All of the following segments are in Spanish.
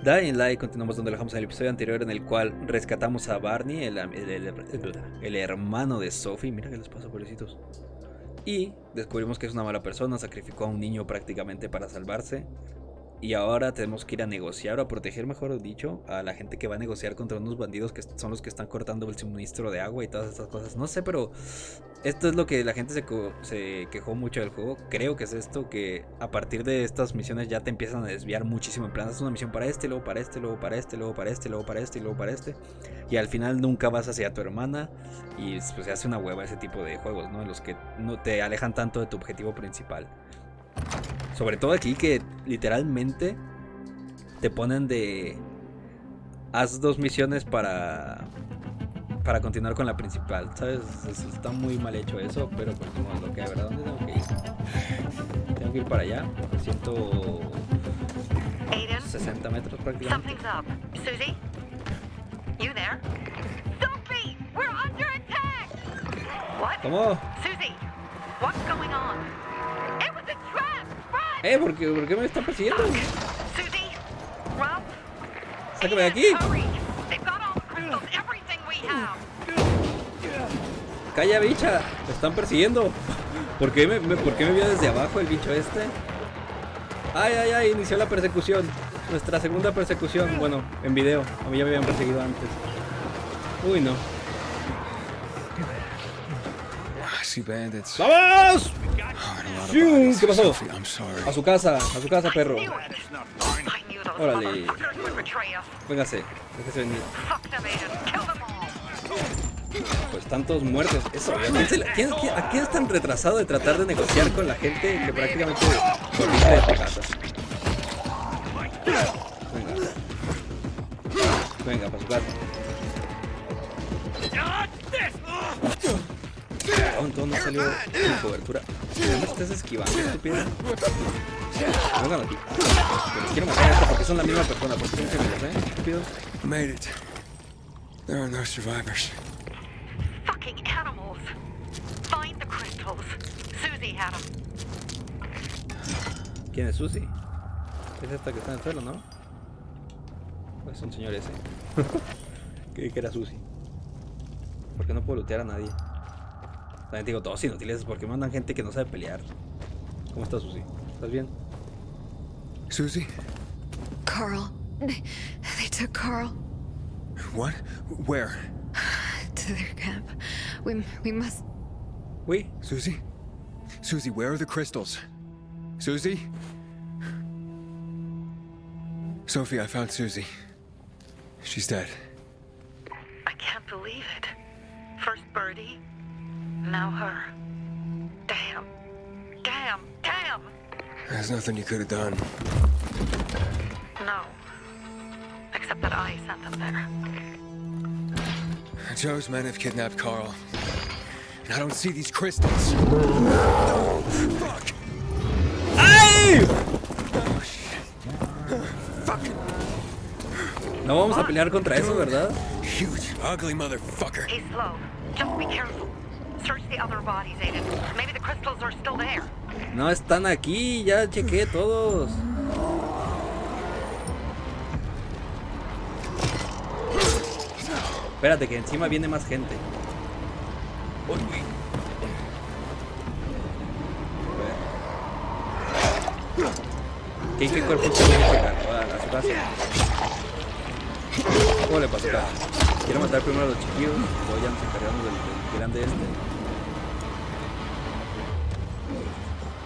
Dying Light, continuamos donde dejamos en el episodio anterior en el cual rescatamos a Barney, el hermano de Sophie. Mira que les pasa, pobrecitos. Y descubrimos que es una mala persona, sacrificó a un niño prácticamente para salvarse. Y ahora tenemos que ir a negociar o a proteger, mejor dicho, a la gente que va a negociar contra unos bandidos que son los que están cortando el suministro de agua y todas estas cosas. No sé, pero esto es lo que la gente se quejó mucho del juego. Creo que es esto, que a partir de estas misiones ya te empiezan a desviar muchísimo. En plan, es una misión para este, luego para este, luego para este, luego para este, luego para este, y luego para este. Y al final nunca vas hacia tu hermana. Y pues se hace una hueva ese tipo de juegos, ¿no? En los que no te alejan tanto de tu objetivo principal. Sobre todo aquí que literalmente te ponen de... Haz 2 misiones para continuar con la principal, ¿sabes? Está muy mal hecho eso, pero pues como lo que hay, ¿verdad? ¿Dónde tengo que ir? Tengo que ir para allá, 160 metros prácticamente. Susie? You there? Sophie! We're under attack! What? ¿Cómo? Susie, what's going on? It was a trap! ¿Por qué me están persiguiendo? Susie, Ralph, ¡Sácame de aquí! hurry! They've got all the crystals, everything we have. ¡Calla, bicha! ¡Me están persiguiendo! ¿Por qué me vio desde abajo el bicho este? ¡Ay! Inició la persecución. Nuestra segunda persecución. Bueno, en video. A mí ya me habían perseguido antes. Uy, no. ¡Vamos! ¿Qué pasó? A su casa, perro. Órale. Véngase, déjese venir. Pues están todos muertos. Eso, ¿a quién es tan retrasado de tratar de negociar con la gente que prácticamente volviste de tu casa? Venga, para su casa. Tonto, no salió en cobertura. ¿No me estás esquivando, estúpido? Vengan aquí. Pero quiero matar a esta porque son la misma persona. ¿Por qué tienen que verlos, estúpidos? Made it. There are no survivors. Fucking animals. Find the crystals. Susie had them. ¿Quién es Susie? Es esta que está en el suelo, ¿no? Pues es un señor ese. Creí que era Susie. Porque no puedo lootear a nadie. También digo, todos inútiles, porque mandan gente que no sabe pelear. ¿Cómo estás, Susie? ¿Estás bien? Susie? Carl. They took Carl. What? Where? To their camp. We must... Uy. Susie? Susie, where are the crystals? Susie? Sophie, I found Susie. She's dead. I can't believe it. First Birdie, now her. Damn. There's nothing you could have done. No. Except that I sent them there. Joe's men have kidnapped Carl. And I don't see these crystals. No! Fuck! ¡Ay! Oh, shit. Fuck! No vamos a pelear contra eso, ¿verdad? Huge, ugly motherfucker. He's slow. Just be careful. Search the other bodies, Aiden. Maybe the crystals are still there. No están aquí, ya chequé todos. Espérate, que encima viene más gente. Uy. ¿Qué cuerpo se puede checar? A su casa. ¿Cómo le pasa acá? Quiero matar primero a los chiquillos. Luego ya nos encargamos del grande este.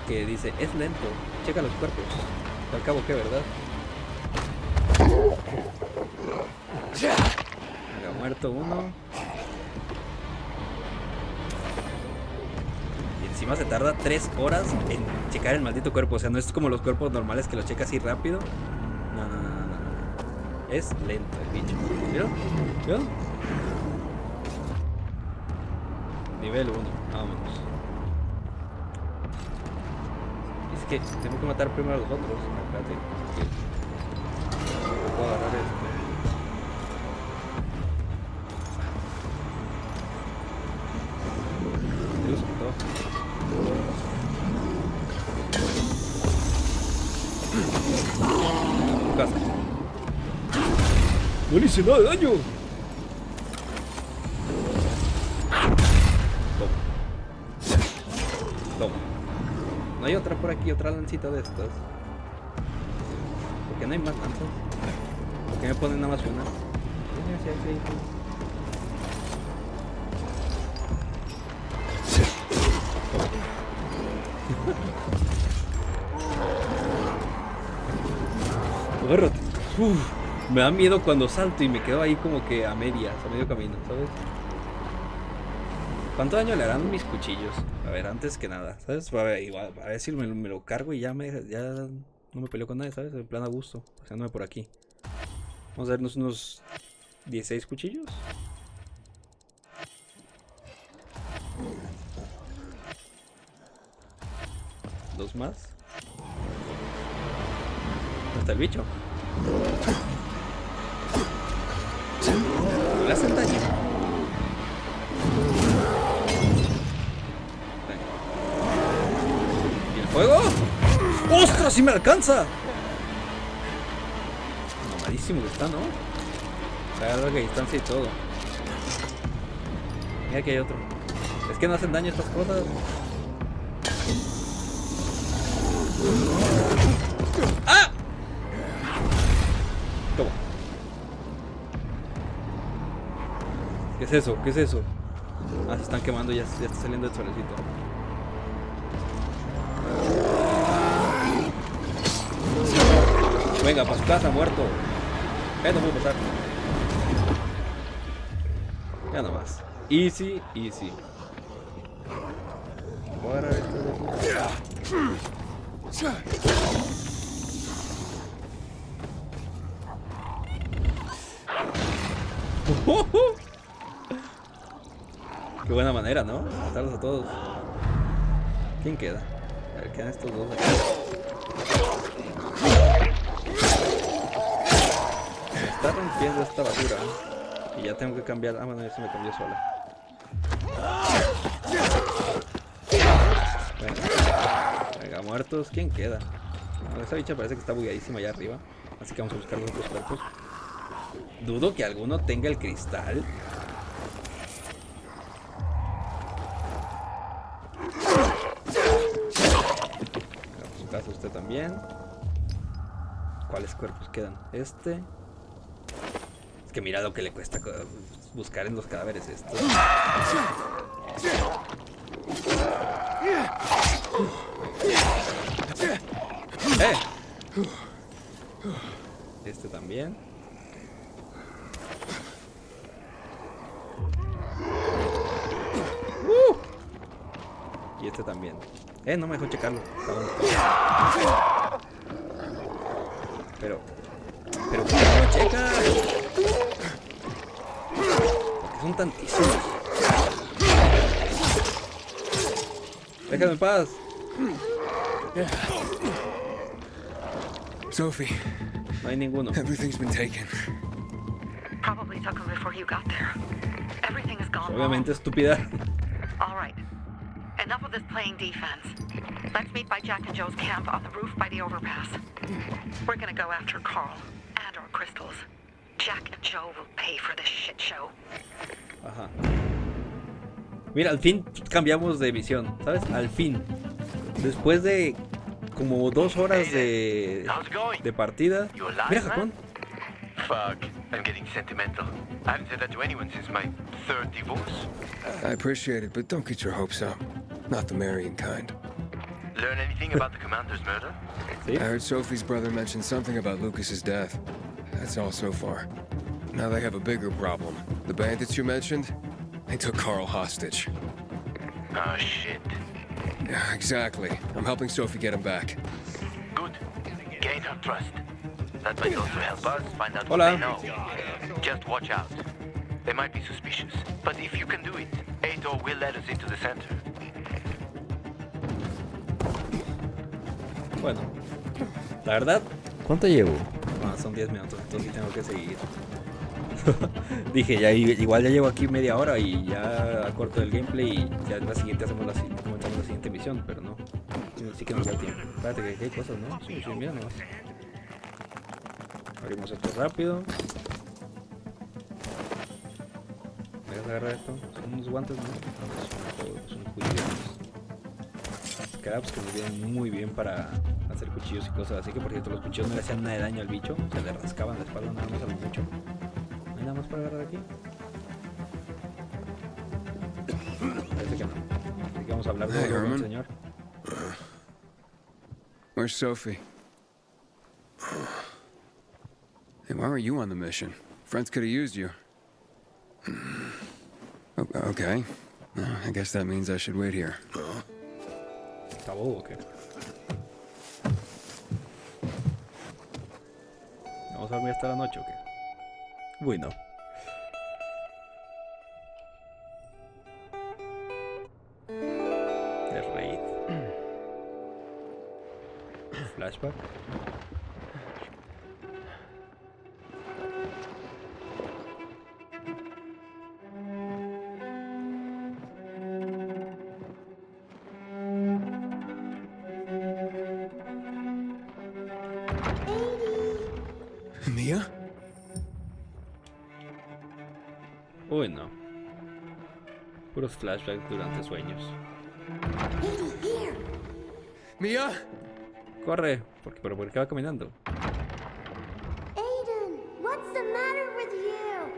Que dice, es lento. Checa los cuerpos. Al cabo, ¿qué, verdad? Venga, muerto uno. Y encima se tarda 3 horas en checar el maldito cuerpo. O sea, no es como los cuerpos normales que lo checa así rápido. No. Es lento el bicho. ¿Vieron? Nivel 1. Vámonos. Es que tengo que matar primero a los otros. Espérate. No puedo agarrar este. Dios, todo. Casa. No le hice nada de daño. Toma. Toma. No hay otra por aquí, otra lancita de estas. ¿Por qué no hay más lanzas? ¿Por qué me ponen nada más una? Agárrate. Me da miedo cuando salto y me quedo ahí como que a medias, a medio camino, ¿sabes? ¿Cuánto daño le harán mis cuchillos? A ver, antes que nada, ¿sabes? A ver si me lo cargo y ya no me peleo con nadie, ¿sabes? En plan a gusto, pasándome por aquí. Vamos a darnos unos 16 cuchillos. Dos más. ¿Dónde está el bicho? No le hacen daño. ¿Y el fuego? ¡Ostras! ¡Sí me alcanza! Mamadísimo que está, ¿no? Está a larga distancia y todo. Mira que hay otro. Es que no hacen daño estas cosas. ¡Ah! Toma. ¿Qué es eso? ¿Qué es eso? Ah, se están quemando, ya está saliendo el solecito. Venga, para su casa, muerto. No puedo pasar. Ya nomás. Easy, easy. Ahora esto de Qué buena manera, ¿no? Matarlos a todos. ¿Quién queda? A ver, quedan estos dos aquí. Me está rompiendo esta basura. Y ya tengo que cambiar. Ah, bueno, ya se me cambió sola. Venga, muertos. ¿Quién queda? No, esa bicha parece que está bugueadísima allá arriba. Así que vamos a buscar los otros cuerpos. Dudo que alguno tenga el cristal. Por su caso, usted también. ¿Cuáles cuerpos quedan? Este. Es que mira lo que le cuesta buscar en los cadáveres estos. Este también. Y este también. No me dejó checarlo. Pero ¿por qué no lo checa? Porque son tantísimos. Déjame en paz. Sophie. No hay ninguno. Everything's been taken. Probably took them before you got there. Everything is gone. Obviamente estúpida. All right. Enough of this playing defense. Let's meet by Jack and Joe's camp on the roof by the overpass. We're gonna go after Carl and our crystals. Jack and Joe will pay for this shit show. Ajá. Mira, al fin cambiamos de misión, ¿sabes? Al fin. Después de como 2 horas de partida. Mira, Japón. Fuck, I'm getting sentimental. I haven't said that to anyone since my third divorce. I appreciate it, but don't get your hopes up. Not the marrying kind. Learn anything about the commander's murder? ¿Sí? I heard Sophie's brother mention something about Lucas's death. That's all so far. Now they have a bigger problem. The bandits you mentioned, they took Carl hostage. Oh shit. Yeah, exactly. I'm helping Sophie get him back. Good. Gain her trust. That might also help us find out what Hola. they know. Just watch out. They might be suspicious. But if you can do it, Ator will let us into the center. Bueno, la verdad, ¿cuánto llevo? Ah, son 10 minutos, entonces tengo que seguir. Dije, ya igual ya llevo aquí media hora y ya corto el gameplay y ya en la siguiente comenzamos la siguiente misión, pero no. Sí que nos da tiempo. Espérate que aquí hay cosas, ¿no? Sí, mira nomás. Abrimos esto rápido. ¿Dejas agarrar esto? Son unos guantes, ¿no? Son cuchillos. Scraps que nos vienen muy bien para hacer cuchillos y cosas así. Que por cierto, los cuchillos no le hacían nada de daño al bicho. Se le rascaban la espalda nada más a lo mucho. ¿No hay nada más para agarrar aquí? Parece que no. Así que vamos a hablar de Herman. señor. Where's Sophie? Hey, why were you on the mission? Friends could have used you. Okay. I guess that means I should wait here. ¿Está bobo o qué? ¿Vamos a dormir hasta la noche o qué? Bueno. The Raid. Flashback. Mia? Uy, no. Puros flashbacks durante sueños. Mia? Corre, pero ¿por qué va caminando? Aiden, what's the matter with you?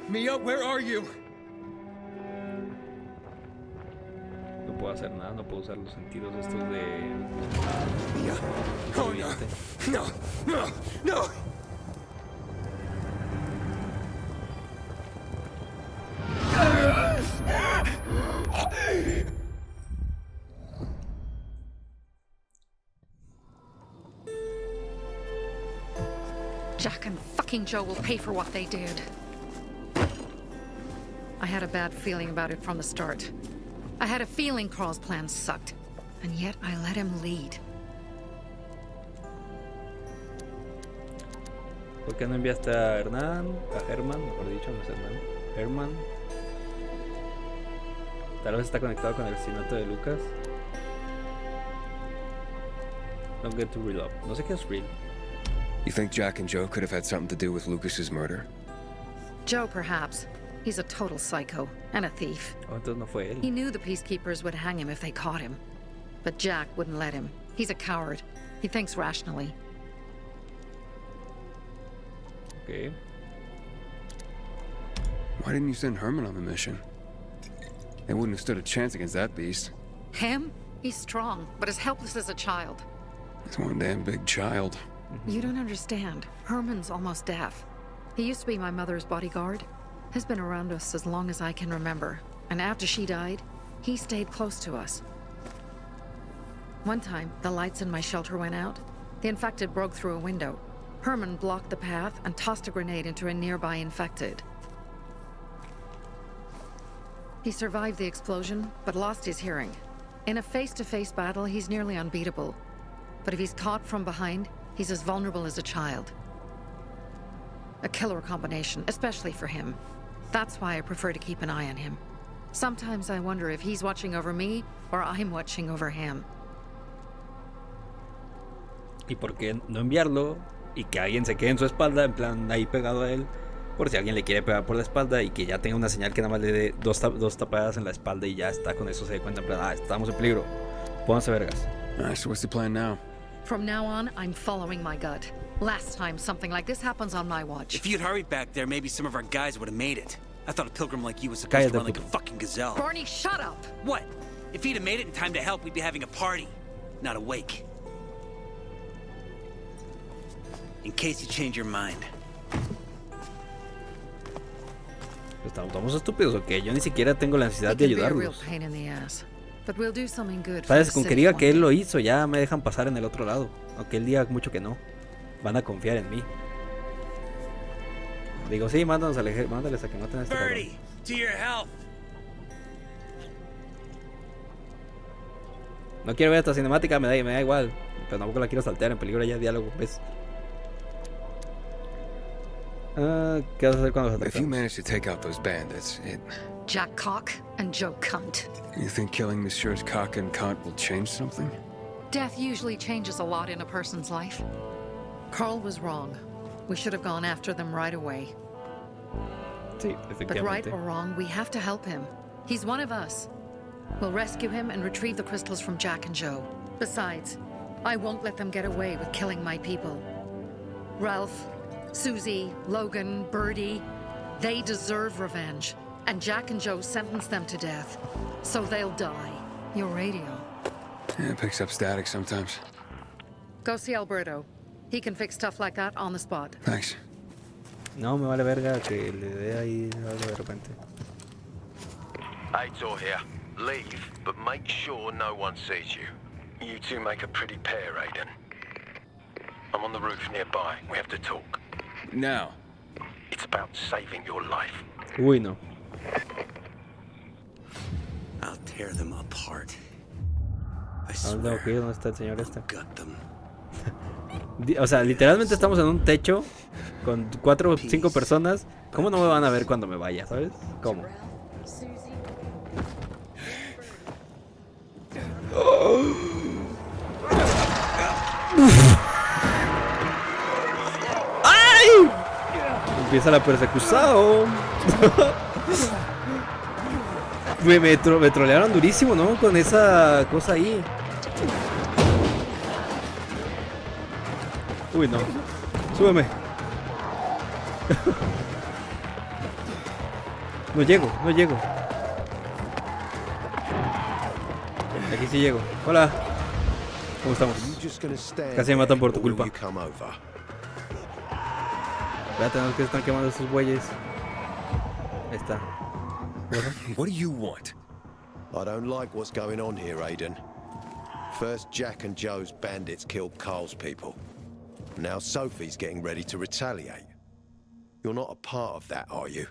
Mia, where are you? No puedo hacer nada, no puedo usar los sentidos estos de... Mia? Oh no. No. No. Jack and fucking Joe will pay for what they did. I had a bad feeling about it from the start. I had a feeling Carl's plan sucked, and yet I let him lead. ¿Por qué no enviaste a Herman, mejor dicho, no es Herman? Tal vez está conectado con el asesinato de Lucas. Don't get too real up. No sé qué es real. You think Jack and Joe could have had something to do with Lucas's murder? Joe, perhaps. He's a total psycho and a thief. Oh, entonces no fue He él. knew the peacekeepers would hang him if they caught him. But Jack wouldn't let him. He's a coward. He thinks rationally. Okay. Why didn't you send Herman on the mission? They wouldn't have stood a chance against that beast. Him? He's strong, but as helpless as a child. He's one damn big child. You don't understand. Herman's almost deaf. He used to be my mother's bodyguard. Has been around us as long as I can remember. And after she died, he stayed close to us. One time, the lights in my shelter went out. The infected broke through a window. Herman blocked the path and tossed a grenade into a nearby infected. He survived the explosion, but lost his hearing. In a face-to-face battle, he's nearly unbeatable. But if he's caught from behind, he's as vulnerable as a child. A killer combination, especially for him. That's why I prefer to keep an eye on him. Sometimes I wonder if he's watching over me or I'm watching over him. ¿Y por qué no enviarlo y que alguien se quede en su espalda, en plan ahí pegado a él? Por si alguien le quiere pegar por la espalda y que ya tenga una señal que nada más le dé dos tapadas en la espalda y ya está, con eso se dé cuenta en plan, estamos en peligro. Pónganse vergas. Alright, so what's the plan now? From now on, I'm following my gut. Last time something like this happens on my watch. If you'd hurried back there, maybe some of our guys would have made it. I thought a pilgrim like you was supposed to run like a fucking gazelle. Barney, shut up! What? If he'd have made it in time to help, we'd be having a party, not a wake. In case you change your mind. ¿Estamos estúpidos o qué? Yo ni siquiera tengo la necesidad de ayudarlos. ¿Sabes? Con que diga que él lo hizo, ya me dejan pasar en el otro lado. Aunque él diga mucho que no. Van a confiar en mí. Digo, sí, mándales a que maten a este cabrón. Birdie, to your health. No quiero ver esta cinemática, me da igual. Pero tampoco la quiero saltear, en peligro ya diálogo, ¿ves? ¿Qué vas a hacer cuando los If you ataquen? manage to take out those bandits, Jack Cock and Joe Cunt. you think killing Messieurs Cock and Kant will change something? Death usually changes a lot in a person's life. Carl was wrong. We should have gone after them right away. Sí, But right efectivamente. or wrong, we have to help him. He's one of us. We'll rescue him and retrieve the crystals from Jack and Joe. Besides, I won't let them get away with killing my people. Ralph, Susie, Logan, Birdie, they deserve revenge. And Jack and Joe sentenced them to death. So they'll die. Your radio. Yeah, it picks up static sometimes. Go see Alberto. He can fix stuff like that on the spot. Thanks. No, me vale verga que le dé ahí algo de repente. Aitor here. Leave, but make sure no one sees you. You two make a pretty pair, Aiden. I'm on the roof nearby. We have to talk. Now. It's about saving your life. Uy, no. I'll tear them apart. I ¿A dónde tengo que ir? swear. ¿Dónde está el señor este? Gut them. O sea, literalmente estamos en un techo con 4 o 5 personas. ¿Cómo no me van a ver cuando me vaya, sabes? ¿Cómo? ¡Ay! Empieza la persecución. me trolearon durísimo, ¿no? Con esa cosa ahí. Uy, no. Súbeme. No llego. Aquí sí llego. Hola. ¿Cómo estamos? Casi me matan por tu culpa. Espérate, no, que están quemando esos bueyes. Ahí está. What do you want? I don't like what's going on here, Aiden. First, Jack and Joe's bandits killed Carl's people. Now Sophie's getting ready to retaliate. You're not a part of that, are you?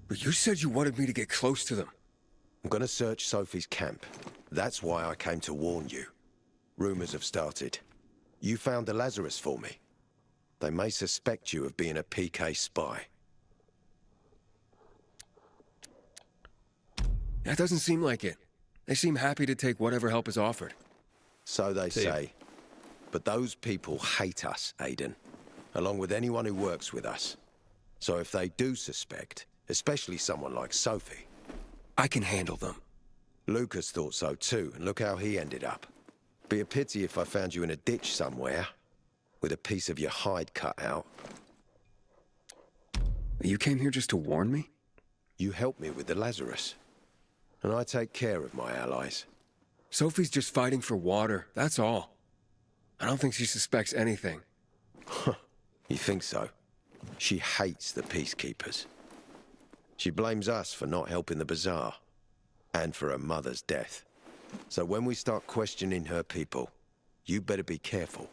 But you said you wanted me to get close to them. I'm gonna search Sophie's camp. That's why I came to warn you. Rumors have started. You found the Lazarus for me. They may suspect you of being a PK spy. That doesn't seem like it. They seem happy to take whatever help is offered. So they say. But those people hate us, Aiden, along with anyone who works with us. So if they do suspect, especially someone like Sophie... I can handle them. Lucas thought so too, and look how he ended up. Be a pity if I found you in a ditch somewhere, with a piece of your hide cut out. You came here just to warn me? You helped me with the Lazarus. And I take care of my allies. Sophie's just fighting for water, that's all. I don't think she suspects anything. You think so? She hates the peacekeepers. She blames us for not helping the bazaar, and for her mother's death. So when we start questioning her people, you better be careful.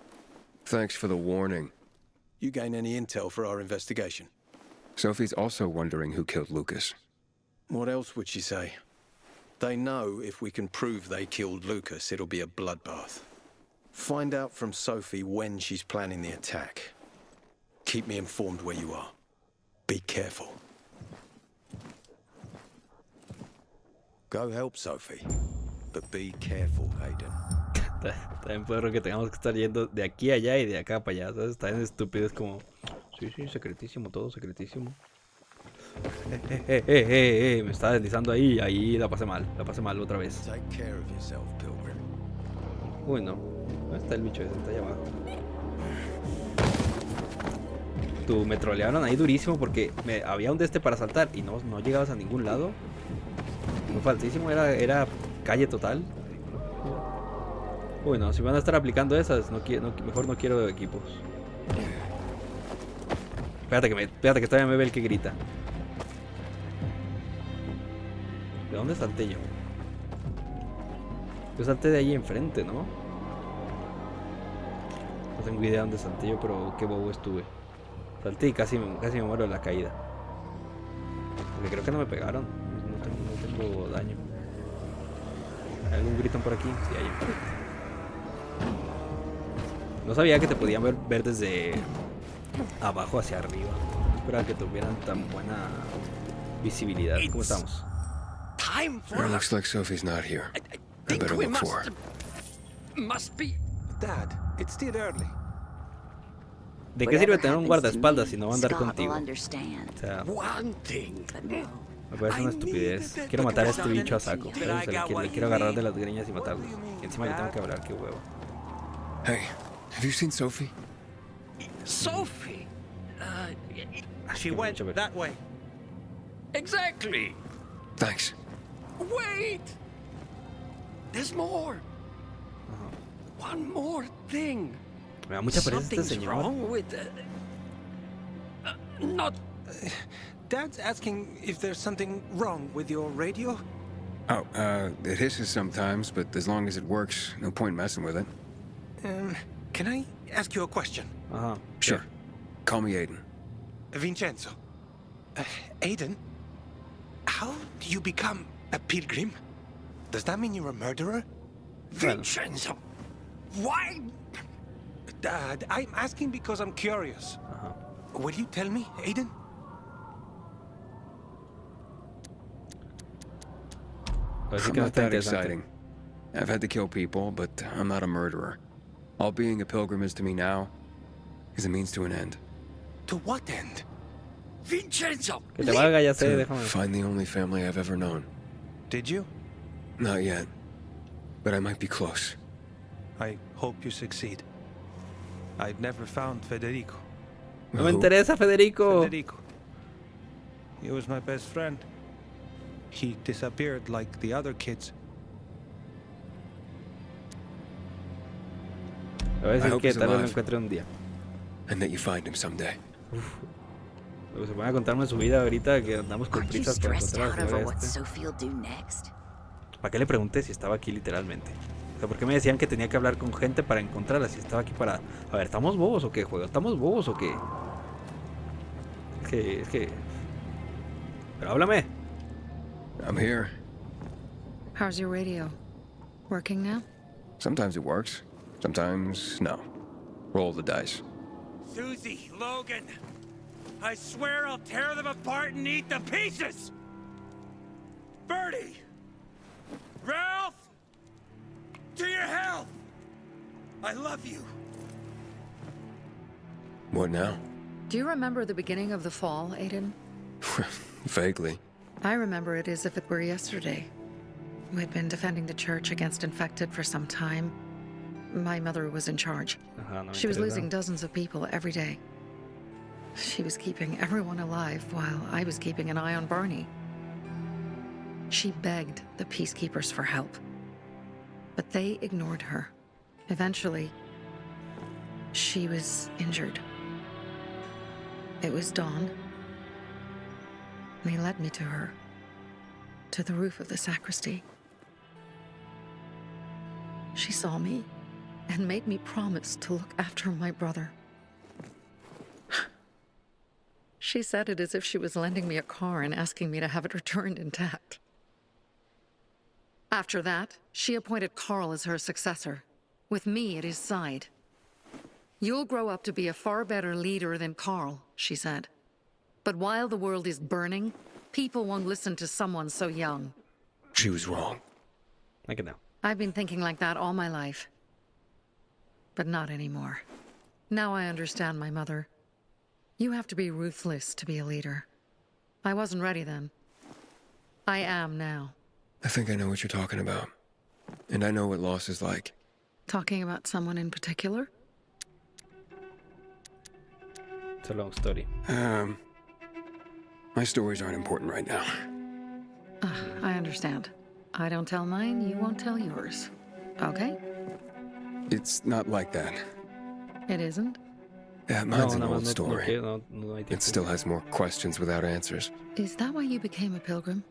Thanks for the warning. You gain any intel for our investigation? Sophie's also wondering who killed Lucas. What else would she say? They know if we can prove they killed Lucas, it'll be a bloodbath. Find out from Sophie when she's planning the attack. Keep me informed where you are. Be careful. Go help Sophie, but be careful, Aiden. También puedo que tengamos que estar yendo de aquí a allá y de acá para allá, ¿sabes? Está bien estúpido, es como... Sí, secretísimo, todo secretísimo. Me estaba deslizando ahí la pasé mal otra vez. Take care of yourself, Pilgrim. Uy, no. ¿Dónde está el bicho ese? Está allá abajo. Me trolearon ahí durísimo porque había un de este para saltar y no llegabas a ningún lado. Muy faltísimo, era calle total. Uy, no, si van a estar aplicando esas, mejor no quiero equipos. Espérate que todavía me ve el que grita. ¿De dónde salté yo? Yo salté de ahí enfrente, ¿no? No tengo idea de dónde salté yo, pero qué bobo estuve. Salté y casi me muero de la caída. Porque creo que no me pegaron. No tengo daño. ¿Hay algún gritón por aquí? Sí, hay. No sabía que te podían ver desde abajo hacia arriba. No esperaba que tuvieran tan buena visibilidad. ¿Cómo estamos? It looks like Sophie's not here. I better look for her. Must be. Dad, it's still early. ¿De qué sirve tener un guardaespaldas si no va a andar contigo? O sea, me parece una estupidez. Quiero matar a este bicho a saco. Le quiero agarrar de las greñas y matarlo. Y encima le tengo que hablar, qué huevo. Hey, have you seen Sophie? Sophie? She went that way. Exactly. Thanks. Wait! There's more. One more thing. Me da mucha pereza este Something's señor. wrong with not. Dad's asking if there's something wrong with your radio? Oh, it hisses sometimes, but as long as it works, no point messing with it. Can I ask you a question? Ajá. Sure. Call me Aiden. Vincenzo. Aiden? How do you become a pilgrim? Does that mean you're a murderer? Vincenzo! Why? Dad, I'm asking because I'm curious. Will you tell me, Aiden? I'm not that exciting. I've had to kill people, but I'm not a murderer. All being a pilgrim is to me now is a means to an end. To what end? Vincenzo! Que te valga, ya sé, To déjame. find the only family I've ever known. Did you? Not yet, but I might be close. I hope you succeed. I've never found Federico. No me interesa, Federico. Federico. He was my best friend. He disappeared like the other kids. Le voy a I decir hope que he's tal vez lo alive. encuentre un día. And that you find him someday. Luego se van a contarme su vida ahorita que andamos con Aren't you prisas para stressed encontrar a out la over señora what este. Sophie'll do next? ¿Para qué le pregunté si estaba aquí literalmente? O sea, ¿por qué me decían que tenía que hablar con gente para encontrarla si estaba aquí para... A ver, ¿estamos bobos o qué, juego? ¿Estamos bobos o qué? Es que... Pero háblame. I'm here. How's your radio? Working now? Sometimes it works. Sometimes no. Roll the dice. Susie, Logan, I swear I'll tear them apart and eat the pieces! Bertie! Ralph! To your health! I love you. What now? Do you remember the beginning of the fall, Aiden? Vaguely. I remember it as if it were yesterday. We'd been defending the church against infected for some time. My mother was in charge. Ajá, no me She was interesa. losing dozens of people every day. She was keeping everyone alive while I was keeping an eye on Barney. She begged the peacekeepers for help, but they ignored her. Eventually, she was injured. It was dawn. They led me to her, to the roof of the sacristy. She saw me and made me promise to look after my brother. She said it as if she was lending me a car and asking me to have it returned intact. After that, she appointed Carl as her successor, with me at his side. You'll grow up to be a far better leader than Carl, she said. But while the world is burning, people won't listen to someone so young. She was wrong. I can know. I've been thinking like that all my life. But not anymore. Now I understand my mother. You have to be ruthless to be a leader. I wasn't ready then. I am now. I think I know what you're talking about. And I know what loss is like. Talking about someone in particular? It's a long story. My stories aren't important right now. I understand. I don't tell mine, you won't tell yours. Okay? It's not like that. It isn't? Yeah, mine's an no, old story. no hay It tiempo. still has more questions without answers. Is that why you became a pilgrim?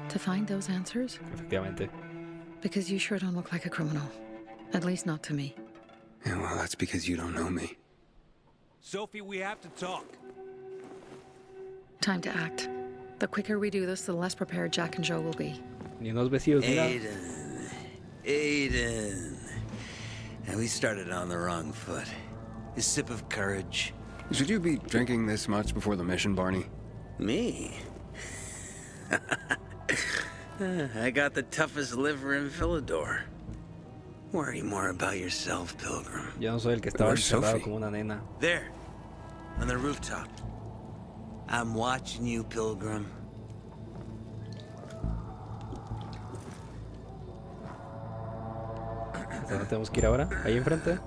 To find those answers? Efectivamente. Because you sure don't look like a criminal. At least not to me. Yeah, well, that's because you don't know me. Sophie, we have to talk. Time to act. The quicker we do this, the less prepared Jack and Joe will be. Ni unos vestidos, ni nada. Aiden. And we started on the wrong foot. A sip of courage. Should you be drinking this much before the mission, Barney? Me? I got the toughest liver in Philidor. Worry more about yourself, Pilgrim. Yo no soy el que estaba Where's encerrado Sophie? como una nena. There, on the rooftop. I'm watching you, Pilgrim. ¿Hasta dónde tenemos que ir ahora? Ahí enfrente.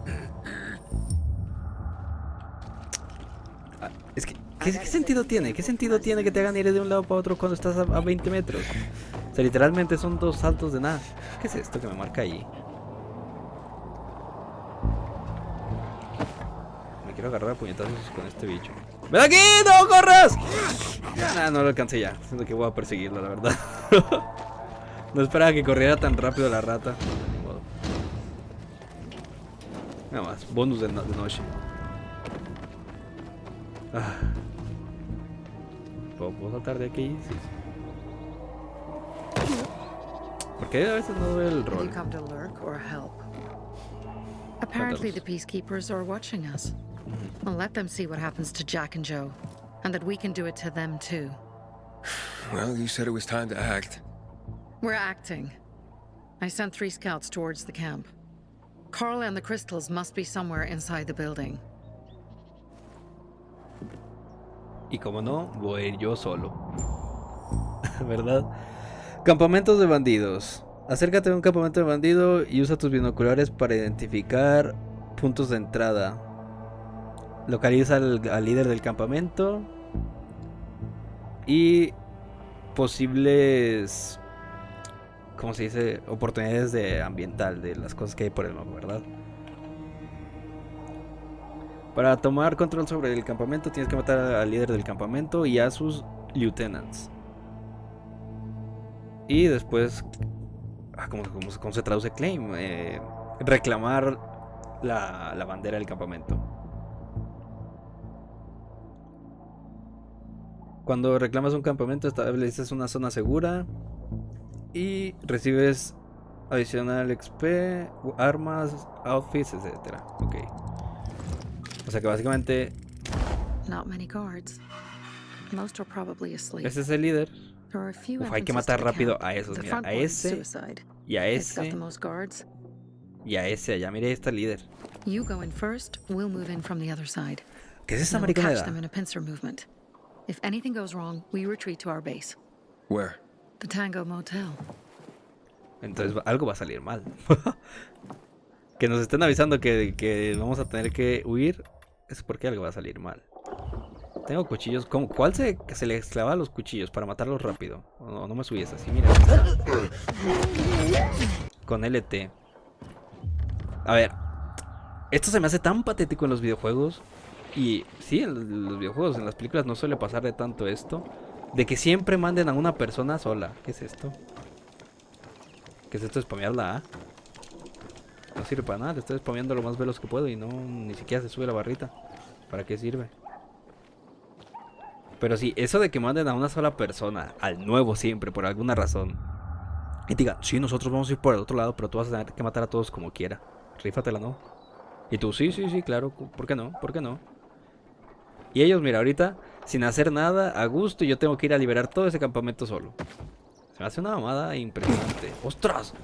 Ah, es que, ¿qué sentido tiene? ¿Qué sentido tiene que te hagan ir de un lado para otro cuando estás a 20 metros? O sea, literalmente son 2 saltos de nada. ¿Qué es esto que me marca allí? Me quiero agarrar a puñetazos con este bicho. ¡Ven aquí! ¡No corras! Nah, no lo alcancé ya. Siento que voy a perseguirlo, la verdad. No esperaba que corriera tan rápido la rata. Nada más, bonus de noche. ¿Puedo saltar de aquí? Sí. ¿Por qué a veces no veo el Did rol? you come to lurk or help? Apparently the peacekeepers are watching us. Well, let them see what happens to Jack and Joe, and that we can do it to them too. Well, you said it was time to act. We're acting. I sent 3 scouts towards the camp. Carl and the crystals must be somewhere inside the building. Y como no, voy a ir yo solo. ¿Verdad? Campamentos de bandidos. Acércate a un campamento de bandido y usa tus binoculares para identificar puntos de entrada. Localiza al líder del campamento y posibles, ¿cómo se dice? Oportunidades de ambiental, de las cosas que hay por el mapa, ¿verdad? Para tomar control sobre el campamento tienes que matar al líder del campamento y a sus lieutenants. Y después, ¿cómo se traduce claim? Reclamar la bandera del campamento. Cuando reclamas un campamento estableces una zona segura y recibes adicional XP, armas, outfits, etc. Ok. O sea que básicamente Not many guards. Most are probably asleep. ese es el líder. There are a few Uf, hay que entrances matar to the rápido camp. a esos. The Mira, front a one is ese suicide. y a It's got ese the most guards. y a ese allá. Mire, ahí está el líder. You go in first, we'll move in from the other side. ¿Qué es esa We'll catch mariconera? them in a pincer movement. If anything goes wrong, we retreat to our base. Where? The Tango Motel. Entonces algo va a salir mal. Que nos estén avisando que vamos a tener que huir es porque algo va a salir mal. Tengo cuchillos. ¿Cuál se les clava los cuchillos para matarlos rápido? No me subís así, mira. Con LT. A ver. Esto se me hace tan patético en los videojuegos. Y sí, en los videojuegos, en las películas no suele pasar de tanto esto. De que siempre manden a una persona sola. ¿Qué es esto? ¿Qué es esto de spamear la A? No sirve para nada, le estoy spameando lo más veloz que puedo y no, ni siquiera se sube la barrita. ¿Para qué sirve? Pero sí, eso de que manden a una sola persona, al nuevo siempre, por alguna razón, y digan, sí, nosotros vamos a ir por el otro lado, pero tú vas a tener que matar a todos como quiera. Rífatela, ¿no? Y tú, sí, claro, ¿por qué no? ¿Por qué no? Y ellos, mira, ahorita, sin hacer nada, a gusto, y yo tengo que ir a liberar todo ese campamento solo. Se me hace una mamada impresionante. ¡Ostras!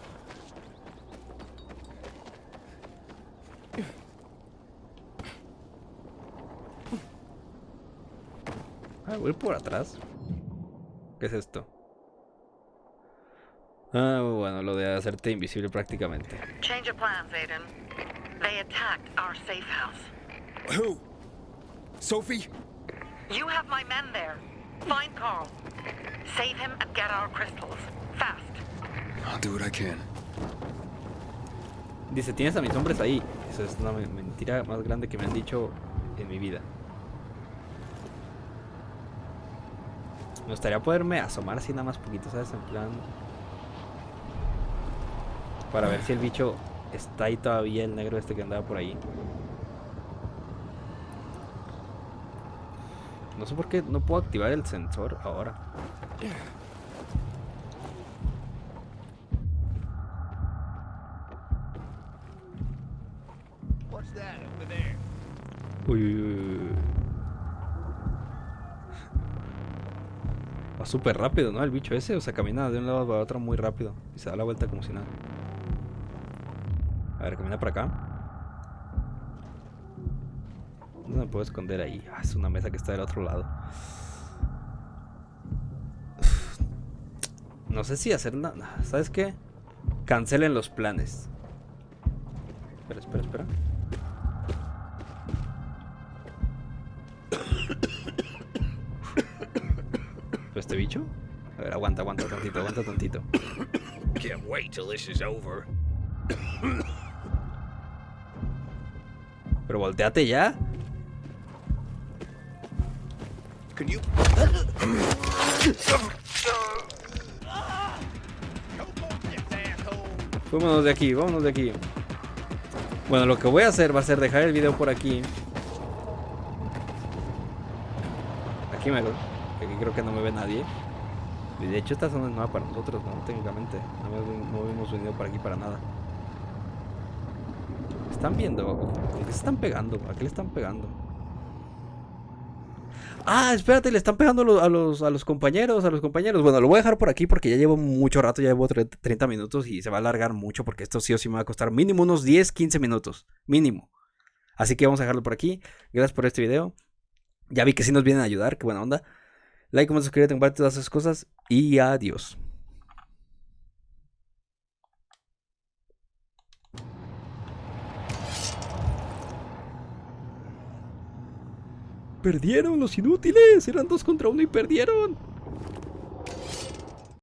Voy por atrás. ¿Qué es esto? Bueno, lo de hacerte invisible prácticamente. Change of plans, Aiden. They attacked our safe house. Who? Sophie? You have my men there. Find Carl. Save him and get our crystals. Fast. I'll do what I can. Dice, tienes a mis hombres ahí. Eso es una mentira más grande que me han dicho en mi vida. Me gustaría poderme asomar así nada más poquito, ¿sabes? En plan... Para ver si el bicho está ahí todavía, el negro este que andaba por ahí. No sé por qué no puedo activar el sensor ahora. Uy. Va súper rápido, ¿no? El bicho ese, o sea, camina de un lado a otro muy rápido. Y se da la vuelta como si nada. A ver, camina por acá. No me puedo esconder ahí. Ah, es una mesa que está del otro lado. No sé si hacer nada. ¿Sabes qué? Cancelen los planes. Espera. ¿Este bicho? A ver, aguanta tantito. Can't wait till this is over. Pero volteate ya. Can you? Vámonos de aquí. Bueno, lo que voy a hacer va a ser dejar el video por aquí. Aquí aquí creo que no me ve nadie. Y de hecho esta zona es nueva para nosotros, ¿no? Técnicamente. No hemos venido por aquí para nada. ¿Están viendo? ¿A qué se están pegando? ¿A qué le están pegando? Ah, espérate, le están pegando a los compañeros, Bueno, lo voy a dejar por aquí porque ya llevo mucho rato, ya llevo 30 minutos y se va a alargar mucho porque esto sí o sí me va a costar mínimo unos 10-15 minutos, mínimo. Así que vamos a dejarlo por aquí. Gracias por este video. Ya vi que sí nos vienen a ayudar, qué buena onda. Like, comenta, suscríbete, comparte todas esas cosas y adiós. Perdieron los inútiles, eran 2 contra 1 y perdieron.